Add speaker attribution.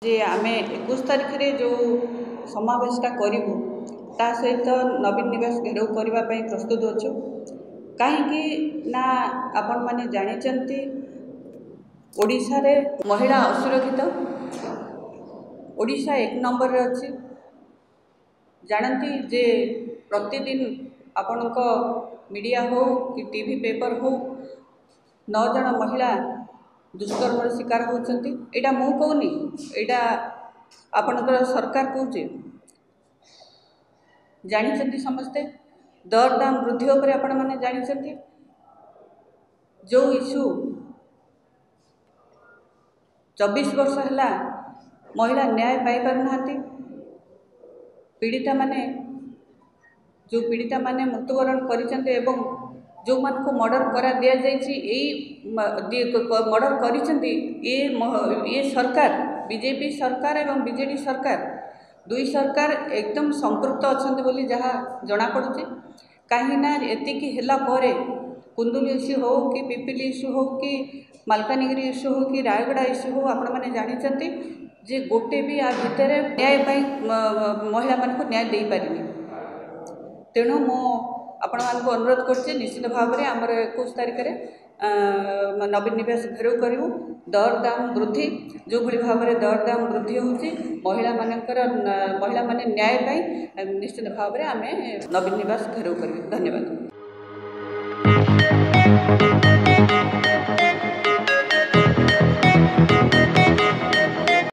Speaker 1: जे आमे 21 तारिख रे जो समावेशटा करूँ ता सहित नवीन निवास घेराव करने प्रस्तुत अच्छु कहीं ना आपण मैंने जानी ओडिशा रे महिला असुरक्षित ओडिशा 1 नंबर रे अच्छी जानती जे प्रतिदिन आपण मीडिया हो कि टीवी पेपर हो 9 जन महिला दुष्कर्म शिकार होती। एटा मु कहूनी एटा आपणकर सरकार कहे जानी समस्ते दर दाम वृद्धि उपर आपण मैंने जानी जो इश्यू 24 वर्ष है महिला न्याय पाई पारना पीड़िता माने जो पीड़िता माने मृत्युवरण कर जो मान को मर्डर करा दिया मर्डर कर सरकार बीजेपी सरकार एवं बीजेडी सरकार दुई सरकार एकदम संपृक्त अच्छा बोली जहाँ जना पड़ुची कहीं एतिकी हैला परे कुंदुली इश्यू हो कि पिपिली इश्यू हो कि मालकानगिरी इश्यू हो कि रायगड़ा इश्यू हो आपण मैंने जानी जे गोटे भी आ भितर न्याय महिला मान को न्याय दे पारिनी तेणु मो आपण मानक अनुरोध करछे निश्चित भाव में आमर 21 तारिख में नवीन निवास घेराव करूँ दर दाम वृद्धि जो भली भाव में दर दाम वृद्धि होची महिला माने न्याय पाई निश्चित भाव में आम नवीन निवास घेराव करूँ। धन्यवाद।